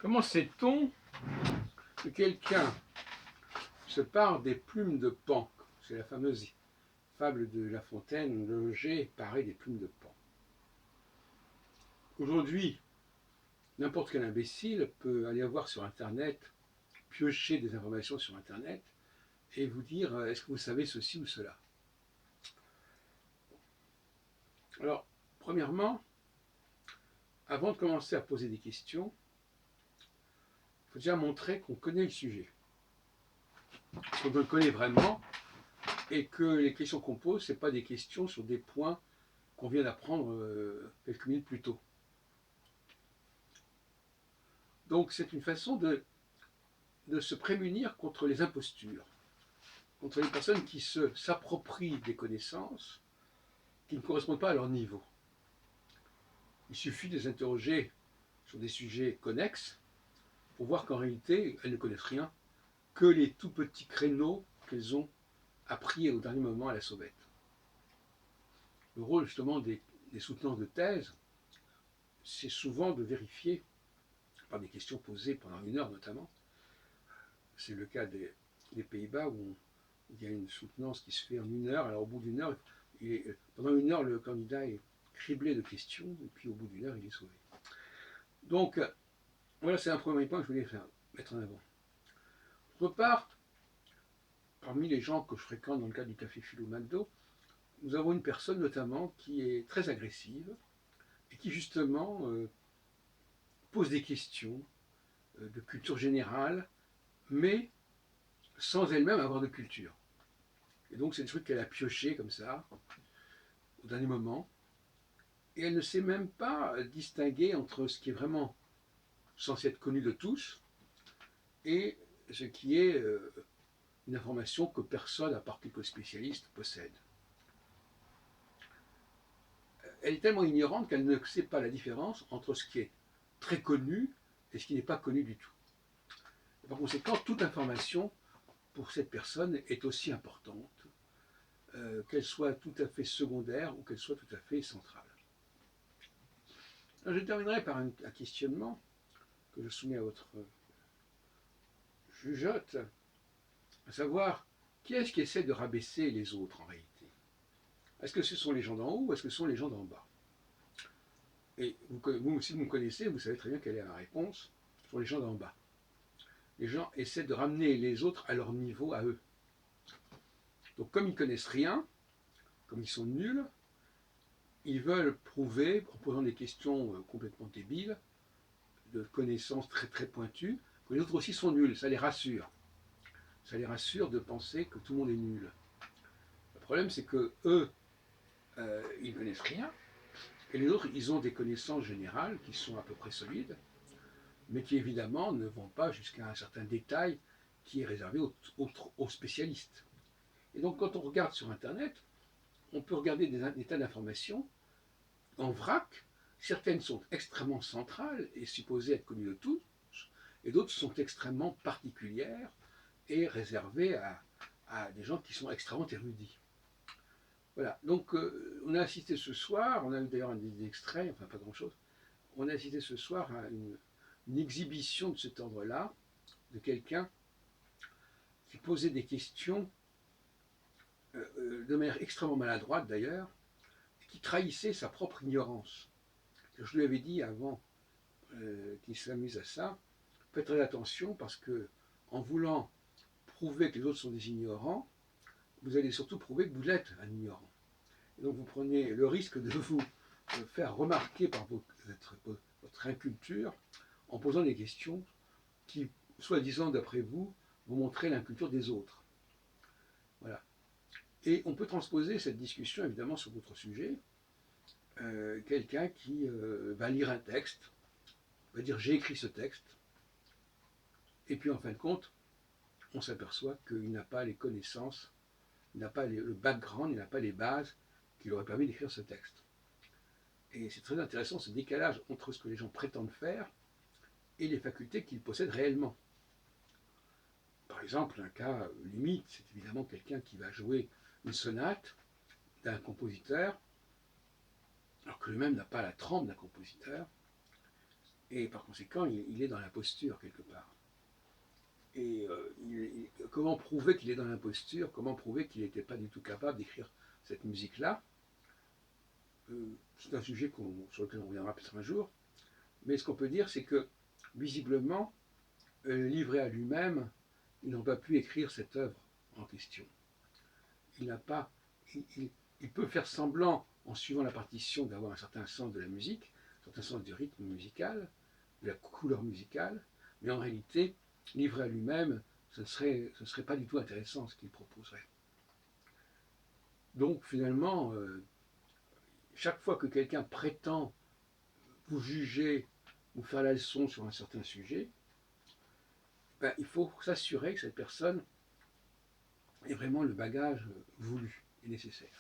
Comment sait-on que quelqu'un se pare des plumes de Pan? C'est la fameuse fable de La Fontaine, le jet paré des plumes de Pan. Aujourd'hui, n'importe quel imbécile peut aller voir sur Internet, piocher des informations sur Internet et vous dire est-ce que vous savez ceci ou cela. Alors, premièrement, avant de commencer à poser des questions, il faut déjà montrer qu'on connaît le sujet, qu'on le connaît vraiment et que les questions qu'on pose, ce n'est pas des questions sur des points qu'on vient d'apprendre quelques minutes plus tôt. Donc c'est une façon de se prémunir contre les impostures, contre les personnes qui s'approprient des connaissances qui ne correspondent pas à leur niveau. Il suffit de les interroger sur des sujets connexes pour voir qu'en réalité, elles ne connaissent rien que les tout petits créneaux qu'elles ont appris au dernier moment à la sauvette. Le rôle justement des soutenants de thèse, c'est souvent de vérifier, par des questions posées pendant 1 heure notamment, c'est le cas des Pays-Bas où il y a une soutenance qui se fait en 1 heure, alors au bout d'1 heure, pendant 1 heure le candidat est criblé de questions, et puis au bout d'1 heure il est sauvé. Donc voilà, c'est un premier point que je voulais mettre en avant. D'autre part, parmi les gens que je fréquente dans le cadre du Café Philo McDo, nous avons une personne notamment qui est très agressive et qui justement pose des questions de culture générale, mais sans elle-même avoir de culture. Et donc c'est des trucs qu'elle a pioché comme ça, au dernier moment, et elle ne sait même pas distinguer entre ce qui est vraiment censé être connu de tous et ce qui est une information que personne, à part quelques spécialistes, possède. Elle est tellement ignorante qu'elle ne sait pas la différence entre ce qui est très connu et ce qui n'est pas connu du tout. Et par conséquent, toute information pour cette personne est aussi importante, qu'elle soit tout à fait secondaire ou qu'elle soit tout à fait centrale. Alors, je terminerai par un questionnement que je soumets à votre jugeote, à savoir qui est-ce qui essaie de rabaisser les autres en réalité? Est-ce que ce sont les gens d'en haut ou est-ce que ce sont les gens d'en bas? Et vous, si vous me connaissez, vous savez très bien quelle est la réponse. Ce sont les gens d'en bas. Les gens essaient de ramener les autres à leur niveau, à eux. Donc comme ils ne connaissent rien, comme ils sont nuls, ils veulent prouver, en posant des questions complètement débiles, de connaissances très très pointues, que les autres aussi sont nuls. Ça les rassure. Ça les rassure de penser que tout le monde est nul. Le problème, c'est que eux, ils ne connaissent rien, et les autres, ils ont des connaissances générales qui sont à peu près solides, mais qui évidemment ne vont pas jusqu'à un certain détail qui est réservé aux spécialistes. Et donc quand on regarde sur Internet, on peut regarder des tas d'informations en vrac. Certaines sont extrêmement centrales et supposées être connues de tous, et d'autres sont extrêmement particulières et réservées à des gens qui sont extrêmement érudits. Voilà, donc on a assisté ce soir, on a eu d'ailleurs des extraits, enfin pas grand-chose, on a assisté ce soir à une exhibition de cet ordre-là, de quelqu'un qui posait des questions de manière extrêmement maladroite d'ailleurs, et qui trahissait sa propre ignorance. Je lui avais dit avant qu'il s'amuse à ça, faites très attention parce que en voulant prouver que les autres sont des ignorants, vous allez surtout prouver que vous l'êtes un ignorant. Et donc vous prenez le risque de vous faire remarquer par votre inculture en posant des questions qui, soi-disant d'après vous, vont montrer l'inculture des autres. Voilà. Et on peut transposer cette discussion évidemment sur d'autres sujets. Quelqu'un qui va lire un texte, va dire j'ai écrit ce texte, et puis en fin de compte, on s'aperçoit qu'il n'a pas les connaissances, il n'a pas le background, il n'a pas les bases qui lui auraient permis d'écrire ce texte. Et c'est très intéressant ce décalage entre ce que les gens prétendent faire et les facultés qu'ils possèdent réellement. Par exemple, un cas limite, c'est évidemment quelqu'un qui va jouer une sonate d'un compositeur, alors que lui-même n'a pas la trempe d'un compositeur, Et par conséquent, il est dans l'imposture quelque part. Et comment prouver qu'il est dans l'imposture? Comment prouver qu'il n'était pas du tout capable d'écrire cette musique-là? C'est un sujet sur lequel on reviendra peut-être un jour. Mais ce qu'on peut dire, c'est que, visiblement, livré à lui-même, il n'a pas pu écrire cette œuvre en question. Il n'a pas, il peut faire semblant, en suivant la partition, d'avoir un certain sens de la musique, un certain sens du rythme musical, de la couleur musicale, mais en réalité, livré à lui-même, ce ne serait pas du tout intéressant ce qu'il proposerait. Donc finalement, chaque fois que quelqu'un prétend vous juger ou faire la leçon sur un certain sujet, ben, il faut s'assurer que cette personne ait vraiment le bagage voulu et nécessaire.